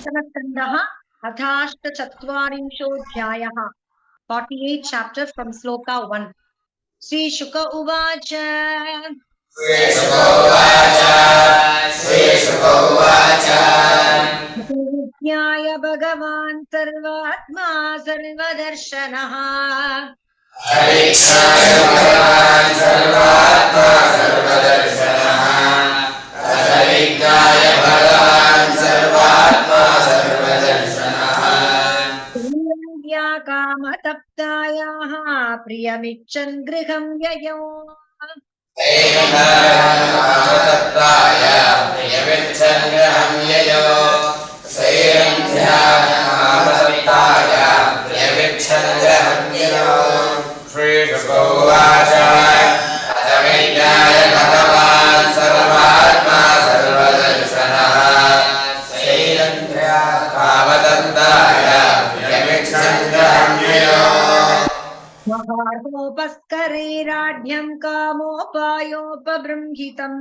प्रथमस्कन्धः अथाष्टचत्वारिंशोऽध्यायः 48 chapter from sloka 1. श्रीशुक उवाच विज्ञाय भगवान् सर्वात्मा सर्वदर्शनः कामतप्तायाः प्रियमिच्छन् गृहं ययौ महार्होपस्करैराढ्यं कामोपायोपबृंहितम्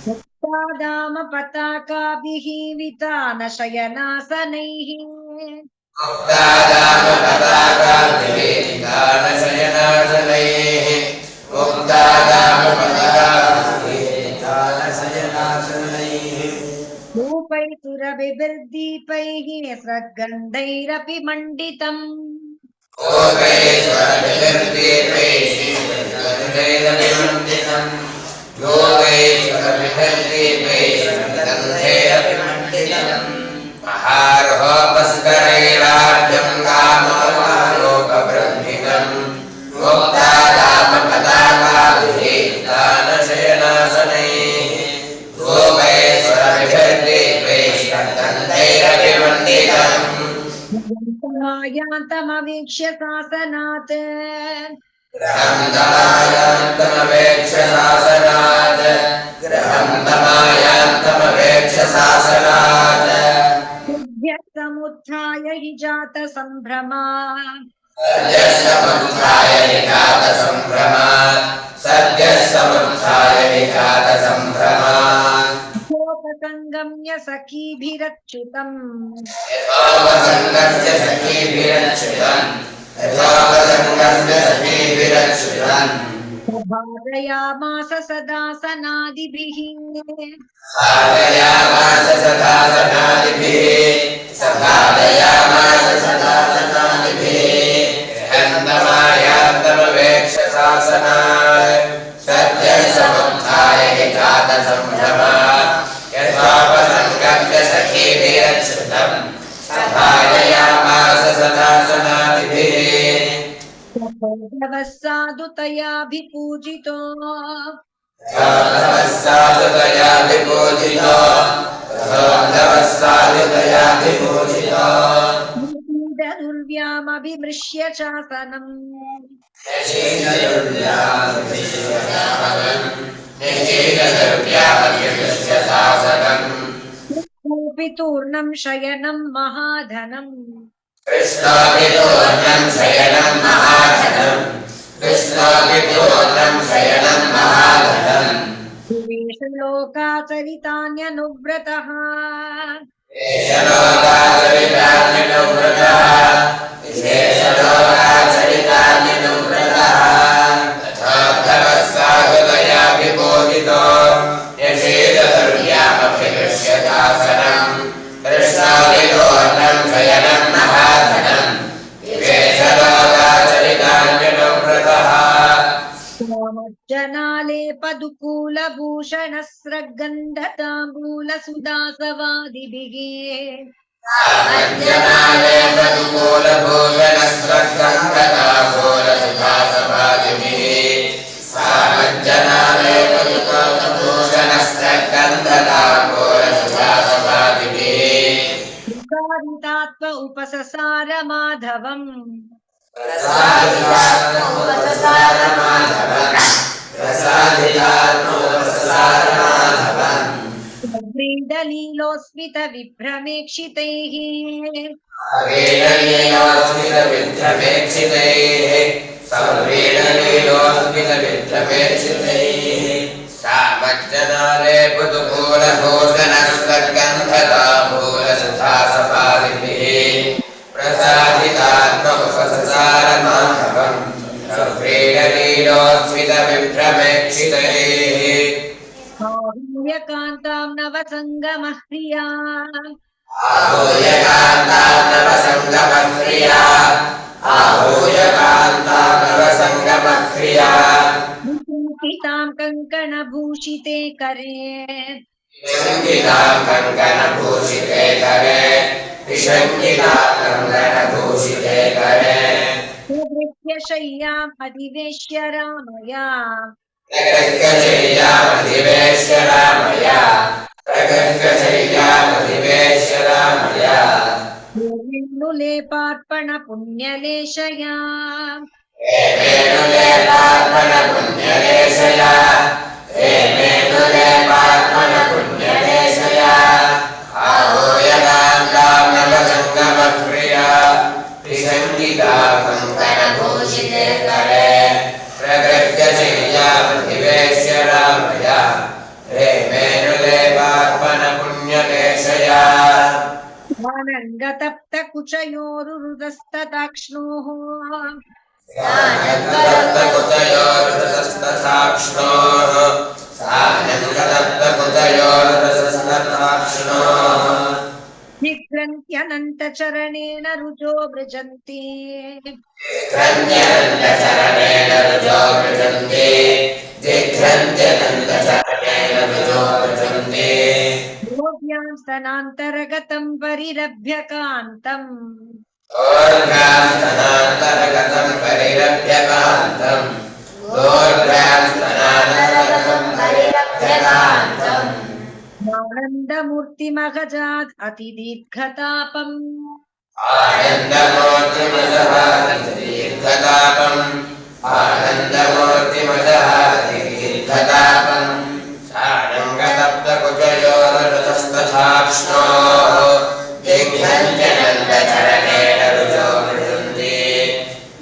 मुक्तादाम पताकाभिः वितान शयनासनैः रूपैर्सुरभिर्दीपैः स्रग्गन्धैरपि मण्डितम् महार्होपस्करैराढ्यं कामोपायोपबृंहितम् मुक्तादाम पताकाभिः दानशयनासनैः धूपैर्सुरभिर्दीपैः स्रग्गन्धैरभिमण्डितम् यान्तमवीक्ष्य शासनात् समुत्थाय हि जात सम्भ्रमा यथोपसङ्गम्य सखीभिरच्युतम् भावयामास सदा सनादिभिः साधुतयाभिपूजितो दुर्व्यामभिमृश्य चासनम् कृष्णोऽपितूर्णं शयनं महाधनम् लोकाचरितान्यनुव्रतः जनालेपदुकूलभूषणस्रगन्धताम्बूलसुदासवादिभिः मुखारितात्म उपससार माधवम् लीलोऽस्मित विभ्रमेक्षितैः सर्वेण लीलोऽस्मितविभ्रमेक्षितैः सर्वेण लीलोऽस्मितविभ्रमेक्षितैः सामज्जनाले पुतुमूलभूषणस्वगन्धताम्बूलसुधासपादिभिः प्रसादितात्ममुपससारमाधवम् सर्वेण लीलोऽस्मितविभ्रमेक्षितैः आहूयकान्तां नवसङ्गमः प्रिया आहूयकान्तानवसङ्गमक्रिया आहूयकान्तानवसङ्गमक्रिया विचिन्तितां कङ्कणभूषिते करे विशङ्कितां कङ्कणभूषिते करे विशङ्कितां कङ्कणभूषिते करे शय्याम् अधिवेश्य रामया प्रगद्गशय्यामधिवेश्य रामया प्रगद्गशय्यामधिवेश्य रामया वेणुलेपार्पण पुण्यलेशया हेमेनुलेपार्पणपुण्यलेशया हेमेनुलेपार्पणपुण्यलेशया आहूयकान्तां नवसङ्गमप्रिया विशङ्कितां कङ्कणभूषिते करे प्रगद्गशय्यामधिवेश्य रामया हेमेनुलेपार्पणपुण्यलेशया आनन्दतप्तकुचयोरुरुदस्तताक्ष्णोः सानन्ददत्तकुचयोरुदस्तताक्ष्णोः सानन्ददत्तकुचयोरुदस्तताक्ष्णोः निग्रन्त्यनन्तचरणेन रुजो भृजन्ति जिघ्रन्त्यनन्तचरणेन रुजो भृजन्ति जिघ्रन्त्यनन्तचरणेन रुजो भृजन्ति गोव्यां स्तनान्तरगतं परिरभ्य कान्तम् गोर्भ्यां स्तनान्तरगतं परिरभ्य कान्तम् गोर्भ्यां स्तनान्तरगतं परिरभ्य कान्तम् आनन्दमूर्तिमगजात् अतिदीर्घतापम् आनन्दमूर्तिमदहातिदीर्घतापम् आनन्दमूर्तिमदहातिदीर्घतापम् सारङ्गतप्तकुचयोरुदस्तताक्ष्णोः जिघ्रन्त्यनन्तचरणेन रुजो भृजन्ति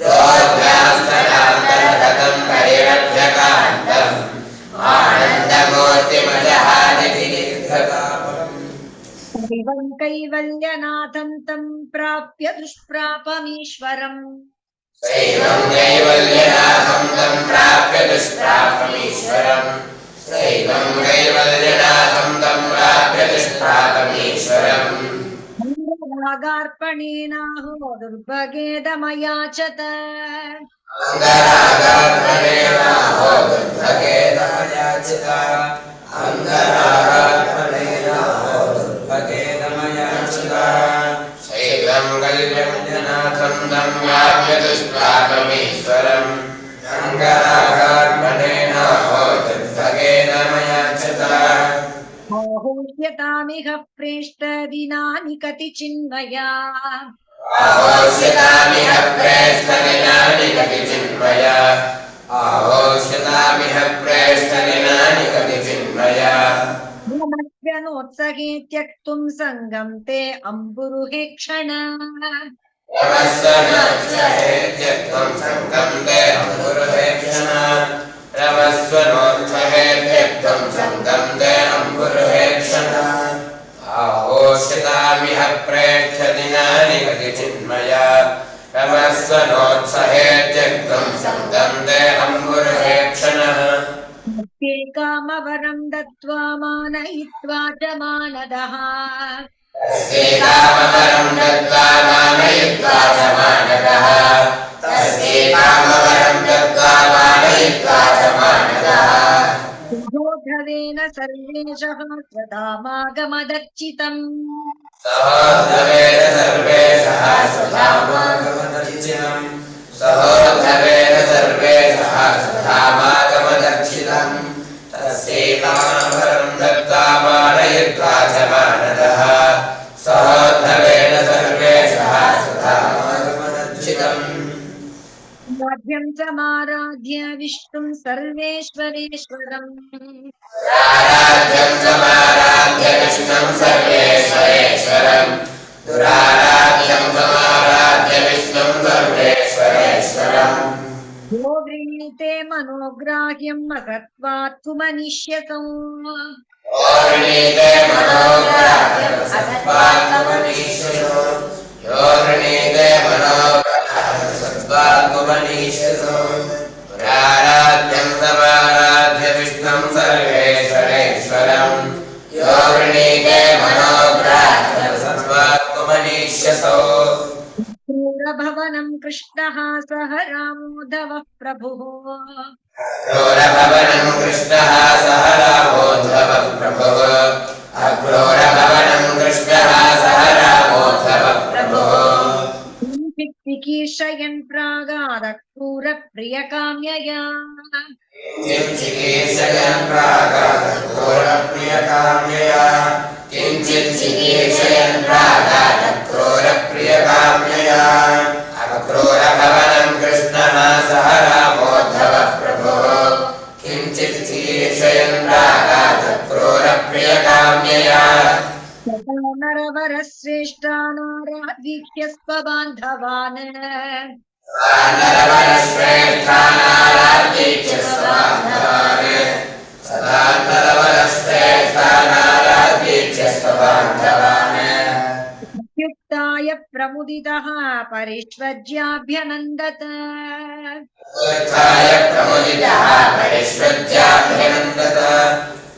गोर्भ्यां स्तनान्तरगतं परिरभ्य कान्तम् आनन्दमूर्तिमदहातिदीर्घतापम् दैवं कैवल्यनाथं तं प्राप्य दुष्प्रापमीश्वरम् शैवं कैवल्यनाथं तं प्राप्य दुष्प्रापमीश्वरम् शैवं कैवल्यनाथं तं प्राप्य दुष्प्रापमीश्वरम् अङ्गरागार्पणेनाहो दुर्भगेदमयाचत अङ्गरागार्पणेनाहो दुर्भगेदमयाचिता अङ्गरागार्पणेनाहो दुर्भगेदमयाचिता शैवं कैवल्यनाथं तं प्राप्य दुष्प्रापमीश्वरम् अङ्गरागार्पणेनाहो दुर्भगेदमयाचिता आहोह्यतामिह प्रेष्टदिनानि कतिचिन्मया आहोस्यतामिह प्रेष्ठदिनानि कतिचिन्मया आहोस्यतामिह प्रेष्ठदिनानि कतिचिन्मया नमस्यनोत्सहे त्यक्तुं सङ्गं ते अम्बुरुहे क्षण रमस्वनोत्सहे त्यक्तं सङ्गं ते अम्बुरुहेक्षण रमस्वनोत्सहे त्यक्तं सङ्गं ते अम्बुरुहेक्षण आहोस्यतामिह प्रेष्ठदिनानि कतिचिन्मया रमस्वनोत्सहे त्यक्तं सङ्गं ते अम्बुरुहेक्षणः कामवरं दत्त्वा मानयित्वा च मानदः तस्यै कामवरं दत्त्वा मानयित्वा च मानदः तस्यै कामवरं दत्त्वा मानयित्वा च मानदः सुबोधवेन सर्वेशः स्वधामागमदर्चितम् सहोद्धवेन सर्वेशः स्वधामागमदर्चितम् सहोद्धवेन सर्वेशः स्वधामागमदर्चितम् तस्यै कामवरं दत्त्वा मानयित्वा च मानदः सहोद्धवेन सर्वेशः स्वधामागमदर्चितम् मध्यं समाराध्य विष्णुं सर्वेश्वरेश्वरम् आराध्यं समाराध्य विष्णुं सर्वेश्वरेश्वरम् दुराराध्यं समाराध्य विष्णुं सर्वेश्वरेश्वरम् यो गृह्णीते मनोग्राह्यम् असत्त्वात् कुमनिष्यसौ योगृणीते मनोग्राह्यं सत्त्वात्मनीश्वरो योगृणीते मनोग्राह्यं सत्त्वात्मनीश्वरो दुराराध्यं समाराध्य विष्णुं सर्वेश्वरेश्वरम् योगृणीते मनोग्राह्यं सत्त्वात्मनीश्वरो क्रूरभवनं कृष्णः सह रामोधवः प्रभुः अक्रूरभवनं कृष्णः सह रामोद्धवः प्रभुः अक्रूरभवनं कृष्णः सह रामोद्धवः प्रभुः चिकीर्षयन् प्रागादक्रूरप्रियकाम्यया किञ्चित् चिकीर्षयन् प्रागादक्रूरप्रियकाम्यया किञ्चित् चिकीर्षयन् प्रागादक्रूरप्रियकाम्यया अक्रूरभवनं कृष्णः सह रामोद्धवः प्रभुः किञ्चित् चिकीर्षयन् प्रागादक्रूरप्रियकाम्यया तथा नरवरश्रेष्ठा नारावीक्ष्य स्वबान्धवान् नरवरश्रेष्ठानाराध्यैक्य स्वबान्धवान् सदा नरवरश्रेष्ठानाराध्यैक्य स्वबान्धवान् युक्ताय प्रमुदितः परिष्वज्याभ्यनन्दत उत्थाय प्रमुदितः परिष्वज्याभ्यनन्दत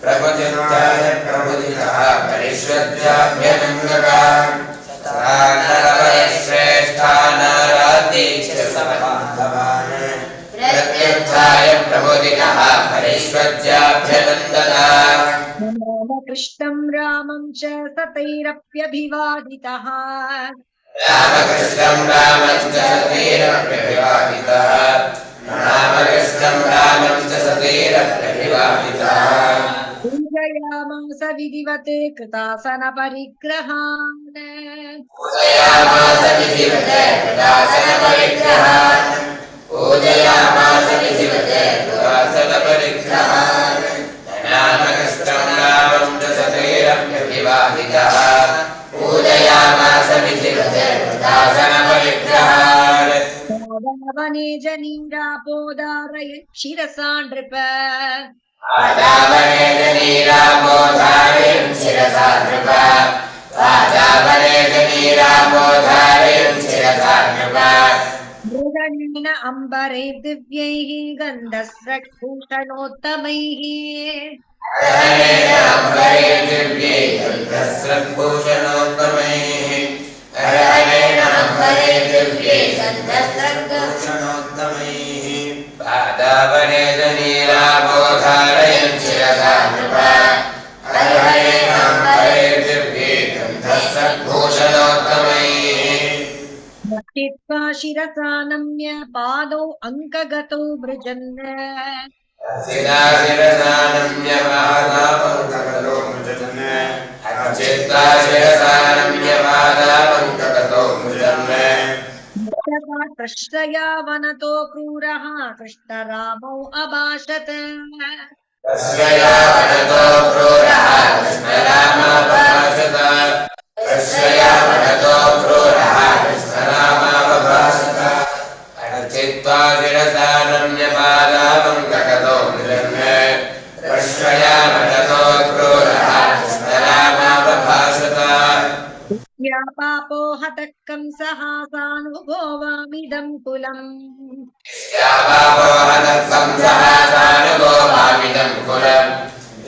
प्रमुदिताय प्रमुदितः परिष्वज्याभ्यनन्दत सदा नरवरश्रेष्ठानाराध्यैक्य स्वबान्धवान् प्रत्युत्थाय प्रमुदितः परिष्वज्याभ्यनन्दत कृष्णं रामं च सतैरप्यभिवादितः रामकृष्णं रामं च सतैरप्यभिवादितः रामकृष्णं रामं च सतैरप्यभिवादितः पूजयामास विधिवत् कृतासनपरिग्रहान् पूजयामास विधिवत् कृतासनपरिग्रहान् पूजयामास विधिवत् कृतासनपरिग्रहान् रामकृष्णं रामं च सतैरप्यभिवादितः पूजयामास विधिवत् कृतासनपरिग्रहान् वने जनीरापोदारयन् शिरसा नृप आदावने जनीरापोधारयन् शिरसा नृप आदावने जनीरापोधारयन् शिरसा नृप मृगणेन अम्बरे दिव्यैः गन्धस्रग्भूषणोत्तमैः अरहणेन अम्बरे दिव्यै गन्धस्रग्भूषणोत्तमैः अरहणेन अम्बरे दिव्यै गन्धस्रग्भूषणोत्तमैः आदावने जनीरापोधारयन् शिरसा नृप अरहणेन अम्बरे दिव्यै गन्धस्रग्भूषणोत्तमैः चित्वा शिरसा नम्य पादौ अङ्कगतौ मृजन् शिरसानम्यपादापङ्कगतो मृजन् अचित्ता शिरसानम्यपादापङ्कगतो मृजन् प्रश्रया वनतो क्रूरः कृष्णरामौ अभाषत तस्यया वदतो क्रूरः कृष्णरामाभाषत तस्यया वदतो क्रूरः कृष्णरामाभाषत अचित्वा शिरसानम्यपादापङ्कगतो मृजन् तस्यया वदतो क्रूरः कृष्णरामाभाषत या पापो हतः कंसः सानुभोवामिदं कुलम् निष्क्यापापोहतः कंसः सानुगोपामिदं कुलम्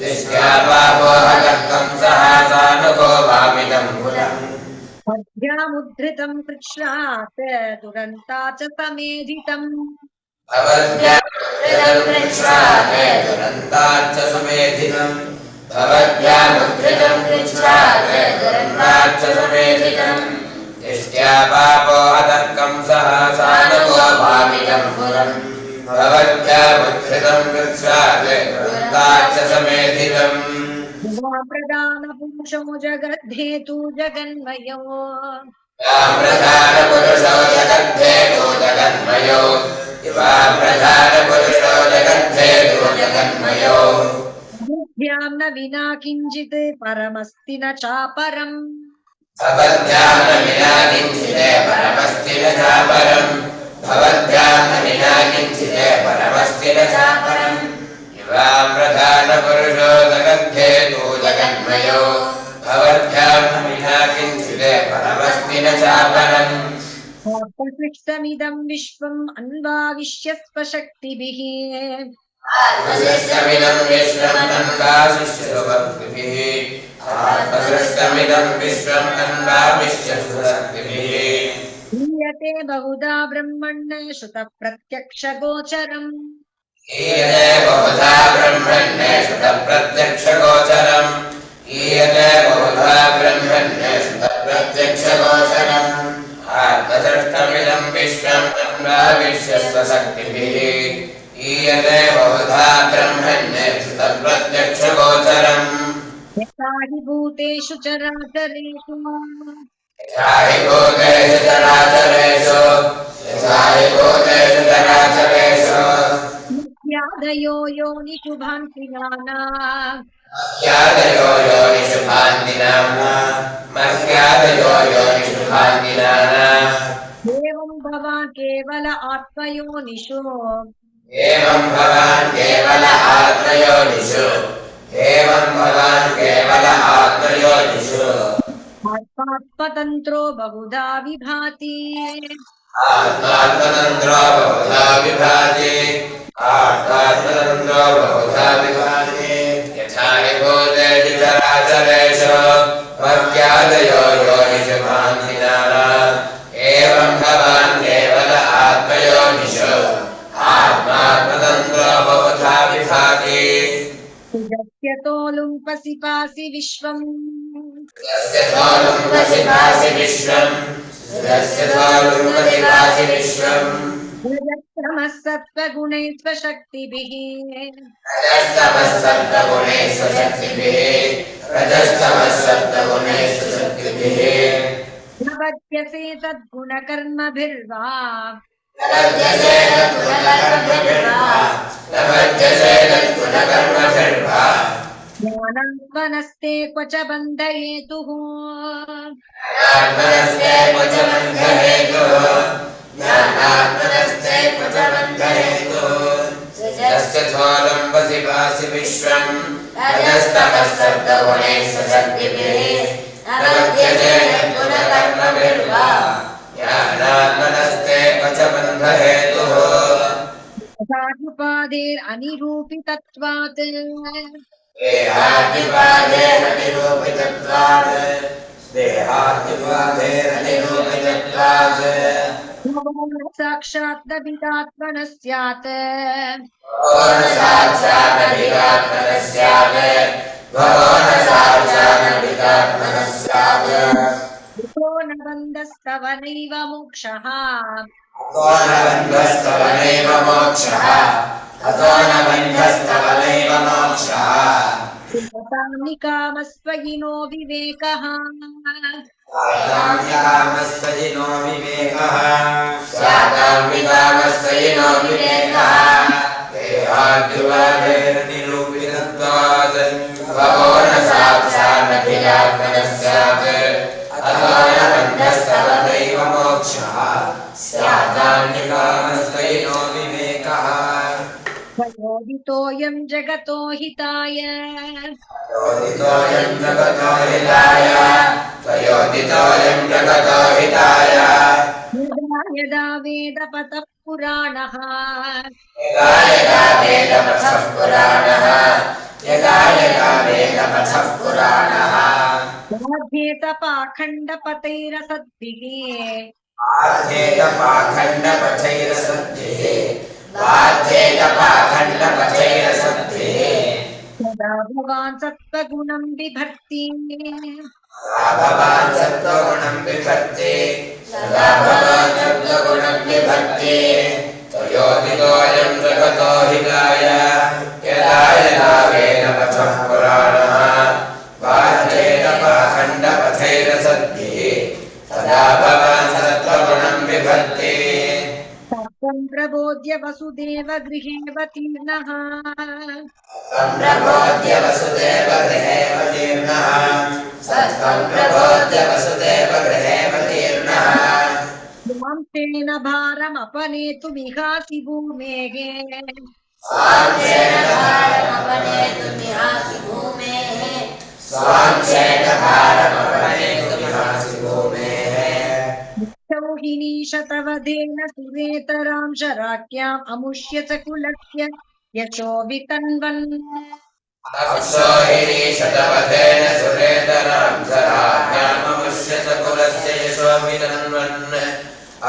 निष्क्यापापोहतः कंसः सानुगोपामिदं कुलम् पद्भ्यामुद्धृतं कृच्छ्रात् दुरन्ता च समेधितम् भवद्भ्यामुद्धृतं कृच्छ्रात् दुरन्ताच्च समेधितम् भवद्भ्यामुद्धृतं कृच्छ्रात् दुरन्ताच्च समेधितम् निष्क्यापापोहतः कंसः सानुगोपामिदं कुलम् भवद्भ्यामुद्धृतं कृच्छ्रात् दुरन्ताच्च समेधितम् प्रदानपुरुषो जगद्धेतु जगन्मयो प्रधानपुरुषो जगद्धेतो जगन्मयो इवा प्रधानपुरुषो जगद्धेतु जगन्मयो बुद्ध्यां न विना किञ्चित् परमस्ति न चापरम् भवद्भ्यां न विना किञ्चिदे परमस्ति न चापरम् भवद्भ्यां न विना किञ्चिदे परमस्ति न चापरम् इवा प्रधानपुरुषो जगद्धेतु जगन्मयो भवद्भ्यां न विना किञ्चिदे परमस्ति न चापरम् आत्मसृष्टमिदं विश्वम् अन्वाविश्य स्वशक्तिभिः आत्मसृष्टमिदं विश्वम् अन्वाविश्य आत्मसृष्टमिदं विश्वम् अन्वाविश्य स्वशक्तिभिः हीयते बहुधा ब्रह्मण्य श्रुतप्रत्यक्षगोचरम् ईयते बहुधा ब्रह्मण्य श्रुतप्रत्यक्षगोचरम् ईयते बहुधा ब्रह्मण्य श्रुतप्रत्यक्षगोचरम् आत्मसृष्टमिदं विश्वम् अन्वाविश्य स्वशक्तिभिः ईयते बहुधा ब्रह्मण्य श्रुतप्रत्यक्षगोचरम् यथा हि भूतेषु चराचरेषु यथा हि भूतेषु चराचरेषु यथा हि भूतेषु चराचरेषु नित्यादयो योनिषु भान्ति नाना मह्यादयो योनिषु भान्ति नाना मह्यादयो योनिषु भान्ति नाना एवं भवान् केवल आत्मयोनिषु एवं भवान् केवल आत्मयोनिषु एवं भवान् केवल आत्मयोनिषु आत्मात्मतन्त्रो बहुधा विभाति आत्मात्मतन्त्रो बहुधा विभाति आत्मात्मतन्त्रो बहुधा विभाति यथा हि भूतेषु चराचरेषु मह्यादयो योनिषु भान्ति नाना एवं भवान् केवल आत्मयोनिषु आत्मात्मतन्त्रो बहुधा विभाति यस्यतो लुम्पसि पासि विश्वम् यस्य त्वालुम्पसि पासि विश्वम् यस्य त्वालुम्पसि पासि विश्वम् रजस्तमः सत्त्वगुणैः स्वशक्तिभिः रजस्तमः सत्त्वगुणैः स्वशक्तिभिः रजस्तमः सत्त्वगुणैः स्वशक्तिभिः न बध्यसे तद्गुणकर्मभिर्वा न बध्यसे तद्गुणकर्मभिर्वा न बध्यसे तद्गुणकर्मभिर्वा ज्ञानात्मनस्ते क्व च बन्धयेतुः ज्ञानात्मनस्ते क्व च बन्धहेतुः ज्ञानात्मनस्ते क्व च बन्धहेतुः यस्य त्वालुम्पसि पासि विश्वम् रजस्तमः सत्त्वगुणैः स्वशक्तिभिः न बध्यसे तद्गुणकर्मभिर्वा ज्ञानात्मनस्ते क्व च बन्धहेतुः साधुपादेरनिरूपितत्वात् देहाद्युपादेरनिरूपितत्वात् देहाद्युपादेरनिरूपितत्वात् भगवान् साक्षात् नभिदात्मनः स्यात् भवो न साक्षादभिदात्मनः स्यात् भवो न साक्षादभिदात्मनः स्यात् कुतो न बन्धस्तव नैव मोक्षः अतो न बन्धस्तव नैव मोक्षः अतो न बन्धस्तव नैव मोक्षः कामस्त्वयिनो विवेकः स्याताम्यकामस्तयिनो विवेकः स्याताम्यकामस्तयिनो विवेकः देहाद्युपादेरनिरूपितत्वात् भवो न साक्षादभिदात्मनः स्यात् अतो न बन्धस्तव नैव मोक्षः स्याताम्यकामस्तयिनो विवेकः प्रयोदितोऽयं जगतो हिताय त्वयोदितोऽयं जगतो हिताय त्वयोदितोऽयं जगतो हिताय यदा यदा वेदपतः पुराणः यदा यदा वेदपथः पुराणः यदा यदा वेदपथः पुराणः बाध्येत पाखण्डपतैरसद्भिः बाध्येत पाखण्डपथैरसद्भिः बाध्येत पाखण्डपथैरसद्भिः यदा भवान् सत्त्वगुणं बिभर्ति सदा भवान् सत्त्वगुणं बिभर्ति सदा भवान् सत्त्वगुणं बिभर्ति त्वयोदितोऽयं जगतो हिताय यदा यदा वेदपथः पुराणः बाध्येत पाखण्डपथैरसद्भिः सदा भवान् सत्त्वगुणं बिभर्ति तत्त्वं प्रबोध्य वसुदेव गृहेऽवतीर्णः प्रबोध्य वसुदेव गृहेऽवतीर्णः सत्त्वं प्रबोध्य वसुदेव गृहेऽवतीर्णः स्वांशेन भारमपनेतुमिहासि भूमेः स्वांशेन भारमपनेतुमिहासि भूमेः स्वांशेन भारमपनेतुमिहासि भूमेः क्षौहिणी शतवधेन सुरेतरां शराख्याम् अमुष्य च कुलस्य यशो वितन्वन् अक्षोहिणी शतवधेन सुरेतरां शराख्याममुष्य च कुलस्य यशो वितन्वन्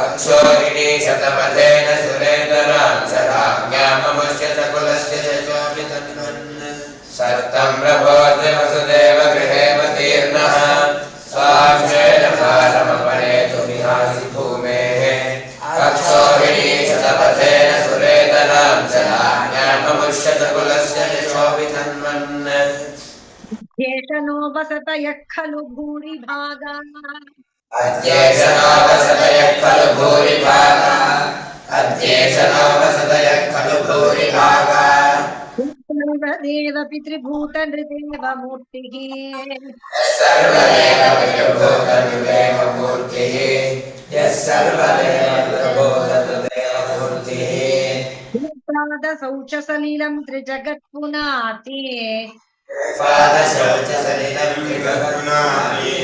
अक्षोहिणी शतवधेन सुरेतरां शराख्याममुष्य च कुलस्य यशो वितन्वन् सत्तं प्रबोध्य वसुदेव गृहेऽवतीर्णः स्वांशेन भारमपनेतुमिहासि भूमेः अक्षोहिणी शतवधेन सुरेतरां शराख्याममुष्य च कुलस्य यशो वितन्वन् ह्येषनो वसतयः खलु भूरिभागा अद्येषनो वसतयः खलु भूरिभागा अद्येषनो वसतयः खलु भूरिभागा सर्वदेव पितृभूतनृदेव मूर्तिः सर्वदेव पितृभूतनृदेव मूर्तिः यः सर्वदेव पितृभूतनृदेव मूर्तिः पादशौचसलिलं त्रिजगत्पुनाति पादशौचसलिलं त्रिजगत्पुनाति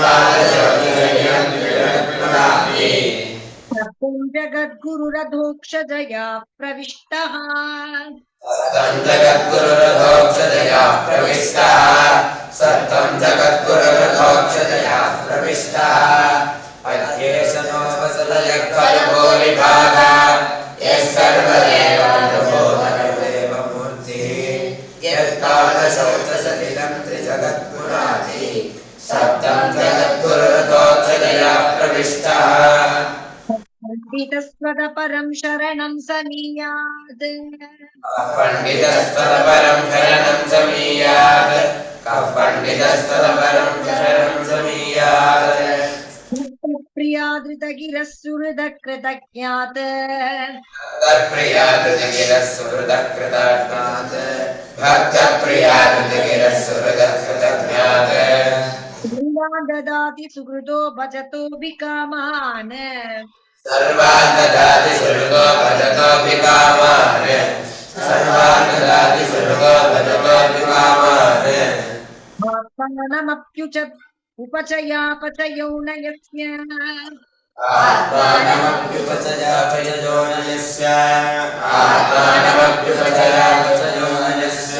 पादशौचसलिलं त्रिजगत्पुनाति सत्तं जगद्गुरुरधोक्षजया प्रविष्टः सत्तं जगद्गुरुरधोक्षजया प्रविष्टः सत्तं जगद्गुरुरधोक्षजया प्रविष्टः अद्येषनो वसतयः खलु भूरिभागा यः सर्वदेव पितृभूतनृदेव मूर्तिः यत्पादशौचसलिलं त्रिजगत्पुनाति सत्तं जगद्गुरुरधोक्षजया प्रविष्टः पण्डितस्वदपरं शरणं समीयात् पण्डितस्तदपरं शरणं समीयात् कः पण्डितस्तदपरं शरणं समीयात् प्रियादृतगिरः सुहृदकृतज्ञात् भक्तप्रियादृतगिरः सुहृदकृतज्ञात् भक्तप्रियादृतगिरः सुहृदकृतज्ञात् सर्वान् ददाति सुहृदो भजतो विकामान् सर्वान् ददाति सुहृदो भजतो विकामान् सर्वान् ददाति सुहृदो भजतो विकामान् आत्मानमप्युच उपचयापचयो न यस्य आत्मानमप्युपचयापचयो न यस्य आत्मानमप्युपचयापचयो न यस्य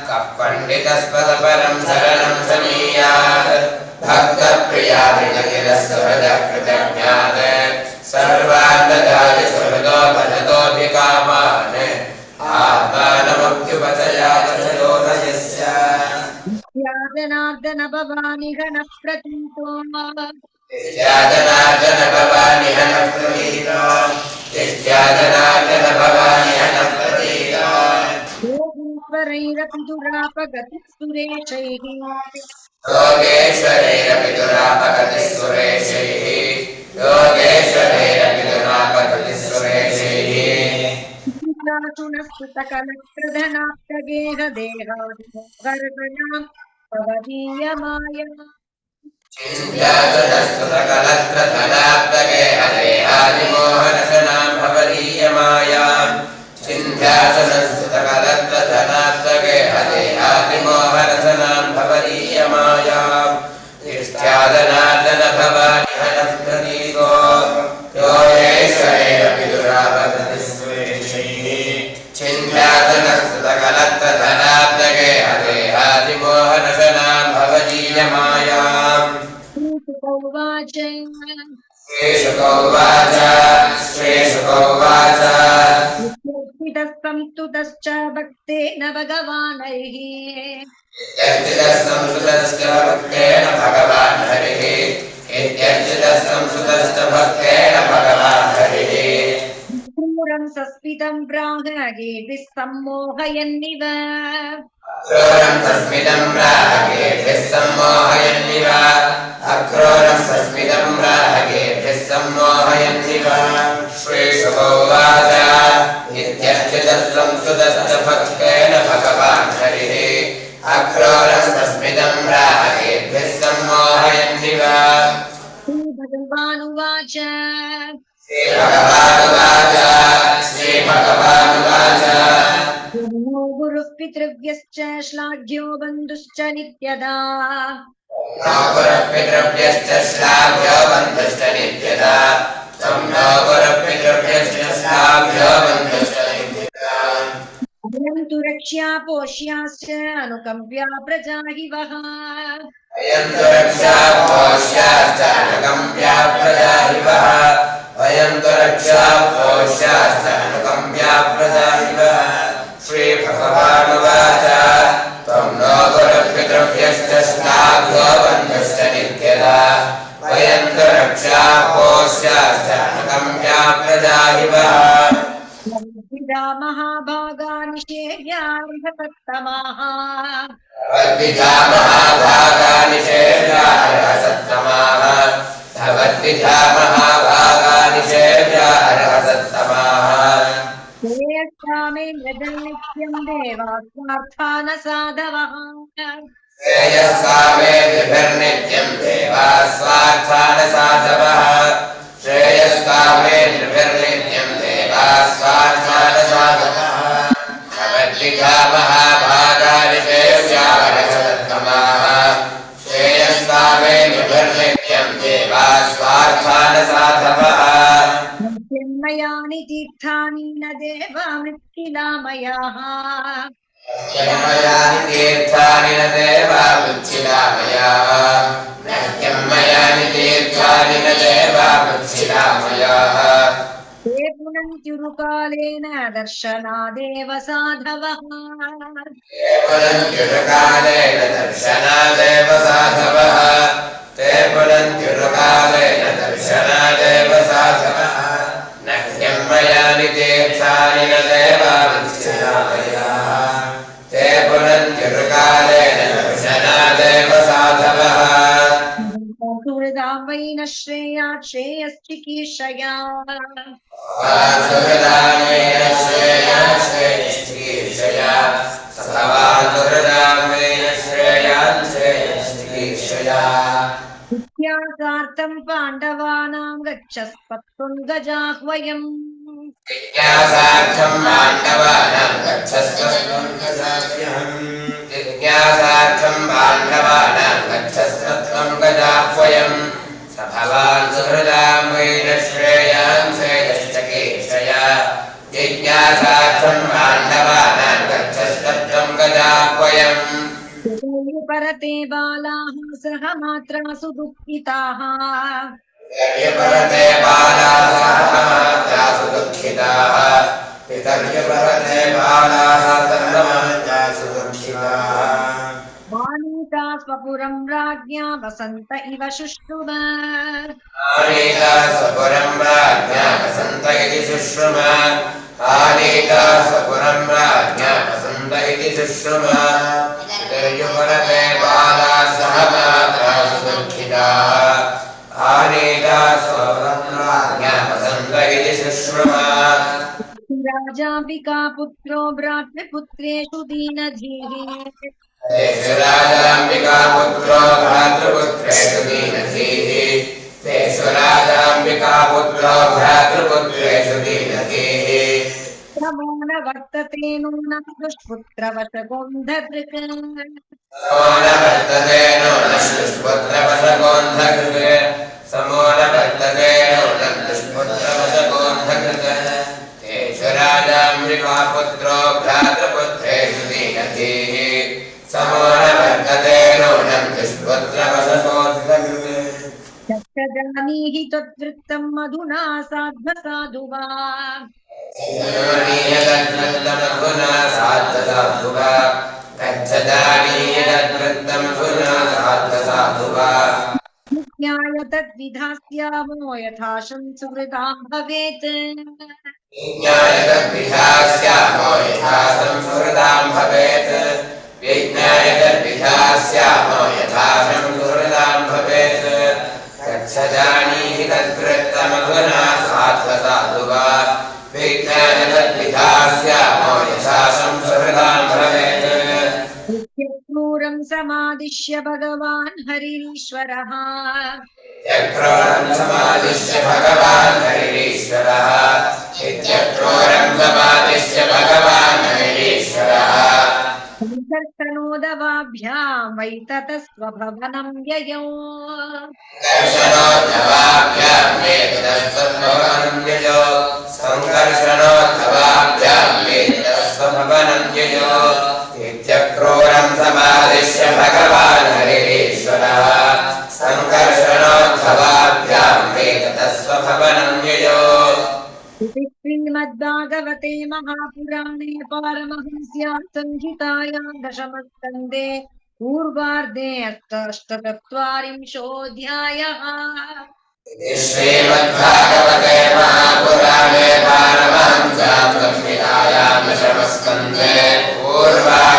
कः पण्डितस्पदपरं शरणं समीयात् भक्तप्रियादृतगिरः सुहृदकृतज्ञात् सर्वान् ददाति सुहृदो भजतो विकामान् आत्मानमप्युपचयापचयो न यस्य जनार्दन भवानि घनः प्रतीतो जनार्दन भवानि हनः प्रतीतो जनार्दन भवानि हनः प्रतीतो योगीश्वरैरपि दुरापगतिः सुरेशैः योगेश्वरैरपि दुरापगतिः सुरेशैः योगेश्वरैरपि दुरापगतिः सुरेशैः शुनस्तुतकलत्रधनाप्तगेहदेहादिगर्भणां भवदीयमाया चिन्ध्यासनस्तुतकलत्रधनाप्तगेहदेहादिमोहनशनां भवदीयमायां चिन्ध्यासनस्तुतकलत्रधनाप्तगेहदेहादिमोहनशनां भवदीयमायां तिष्ठ्यादनार्दन भवानि हनः प्रतीतो योगेश्वरैरपि दुरापगतिः सुरेशैः चिन्ध्यासनस्तुतकलत्रधनाप्तगेहदेहादिमोहनशनां भवदीयमायाम् उवाच श्रीशुकौवाच संस्तुतश्च भक्तेन भगवानैः संस्तुतश्च भक्तेन भगवान् हरिः संस्तुतश्च भक्तेन भगवान् हरिः क्रूरं सस्मितं ब्राह्मणगेभिः सम्मोहयन्निव अक्रूरं सस्मितं ब्राह्मणगेभिः सम्मोहयन्निव अक्रूरं सस्मितं ब्राह्मणगेभिः सम्मोहयन्निव श्रीशुभोवाच इत्यर्चितः संस्कृतश्च भक्तेन भगवान् हरिः अक्रोरस्तस्मिदं रागेभ्यः सम्मोहयन्निव श्रीभगवानुवाच श्रीभगवानुवाच ब्रह्मो गुरुः पितृव्यश्च श्लाघ्यो बन्धुश्च नित्यदा नो गुरुपितृभ्यश्च श्लाघ्यो बन्धुश्च नित्यदा तं नो गुरुपितृभ्यश्च श्लाघ्यो बन्धुश्च नित्यदा अयं तु रक्ष्या पोष्याश्च अनुकम्प्या प्रजा हि वः अयं तु रक्षा पोष्याश्च अनुकम्प्या प्रजा हि वः अयं तु रक्षा पोष्याश्च अनुकम्प्या प्रजा हि वः श्रीभगवानुवाच त्वं नो गुरुपितृभ्यश्च श्लाघ्यो बन्धुश्च नित्यदा वयं तु रक्षा पोष्याश्च अनुकम्प्या प्रजा हि वः विदा महाभागा निषेव्यार्हसत्तमाः भवद्विधा महाभागा निषेव्यार्हसत्तमाः भवद्विधा महाभागा निषेव्यार्हसत्तमाः श्रेयस्कामेन्द्रजन्नित्यं देवास्वार्था न साधवः श्रेयस्कामेन्द्रभिर्नित्यं देवाः स्वार्थान् साधवः श्रेयस्कामेन्द्रभिर्नित्यं देवाः स्वार्थान् साधवः भवद्विधा महाभागा निषेव्यार्हसत्तमाः श्रेयस्कामेन्द्रभिर्नित्यं देवाः स्वार्थान् साधवः मयानि तीर्थानि न देवामृत्किलामयाः मयानि तीर्थानि न देवामृत्किलामयाः नह्यं मयानि तीर्थानि न देवामृत्किलामयाः ते पुनन्त्युरुकालेन दर्शनादेव साधवः पुनन्त्युरुकालेन दर्शनादेव साधवः ते पुनन्त्युरुकालेन दर्शनादेव साधवः नह्यं मयानि तीर्थानि न देवामृत्किलामयाः ते पुनन्त्युरुकालेन दर्शनादेव साधवः सुहृदां वै न श्रेयात् श्रेयश्चिकीर्षया सुहृदामेन श्रेयात् श्रेयश्चिकीर्षया सभासुहृदामेन श्रेयात् श्रेयश्चिकीर्षया इत्यासार्थं पाण्डवानां गच्छस्त्वं गजाह्वयम् जिज्ञासार्थं पाण्डवानां गच्छस्त्वं गजाह्वयम् जिज्ञासार्थं पाण्डवानां गच्छस्त्वं गजाह्वयम् स भवान् सुहृदां वैन श्रेयान् श्रेयश्चिकीर्षया जिज्ञासार्थं पाण्डवानां गच्छस्त्वं गजाह्वयम् परते बालाः सह मात्रा सुदुःखिताः पितर्यपरते बालाः सर्वमात्रा सुदुःखिताः पितर्यपरते बालाः सर्वमात्रा सुदुःखिताः मानीता स्वपुरं राज्ञा वसन्त इव शुश्रुव आनीता स्वपुरं राज्ञा वसन्त इति शुश्रुम आनीता स्वपुरं राज्ञा वसन्त इति शुश्रुम पितर्यपरते बालाः सर्वमात्रा सुदुःखिताः आनीता स्वपुरं राज्ञा वसन्त इति शुश्रुम राजाम्बिका पुत्रो भ्रातृपुत्रेषु दीनधीः तेषु राजाम्बिका पुत्रो भ्रातृपुत्रेषु दीनधीः तेषु राजाम्बिका पुत्रो भ्रातृपुत्रेषु दीनधीः प्रमो न वर्तते नूनं दुष्पुत्रवशगोन्धदृक् समो न वर्तते नूनं दुष्पुत्रवशगोन्धकृत् समो न वर्तते नूनं दुष्पुत्रवशगोन्धकृत् तेषु राजाम्बिका पुत्रो भ्रातृपुत्रेषु दीनधीः समो न वर्तते नूनं दुष्पुत्रवशगोन्धकृत् जानीहि त्वद्वृत्तम् अधुना साध्वसाधु वा तद्वृत्तमधुना साधु वा तद्वृत्तमधुना साधु वा ज्ञाय तद्विधास्यामो यथा सुहृदां भवेत् विज्ञाय तद्विधास्यामो यथा सुहृदां भवेत् विज्ञाय तद्विधास्यामो यथा सुहृदां भवेत् तच्छजानीहि तद्वृत्तमधुना साधु पार्थसाधुवा विज्ञानतद्विधास्यामो यथा संसृतां भवेत् क्रूरं समादिश्य भगवान् हरिरीश्वरः इत्यक्रोरं समादिश्य भगवान् हरिरीश्वरः इत्यक्रोरं समादिश्य भगवान् हरिरीश्वरः संकर्षणोदवाभ्यां वै ततः स्वभवनं ययौ संकर्षणोद्धवाभ्यां वेदस्वभवनं ययो संकर्षणोद्धवाभ्यां वेदस्वभवनं ययो इत्यक्रोरं समादिश्य भगवान् हरिरीश्वरः संकर्षणोद्धवाभ्यां वेदस्वभवनं ययो श्रीमद्भागवते महापुराणे पारमहंस्यां संहितायां दशमस्कन्धे पूर्वार्धे अष्टचत्वारिंशोऽध्यायः श्रीमद्भागवते महापुराणे पारमहंस्यां संहितायां दशमस्कन्धे पूर्वार्धे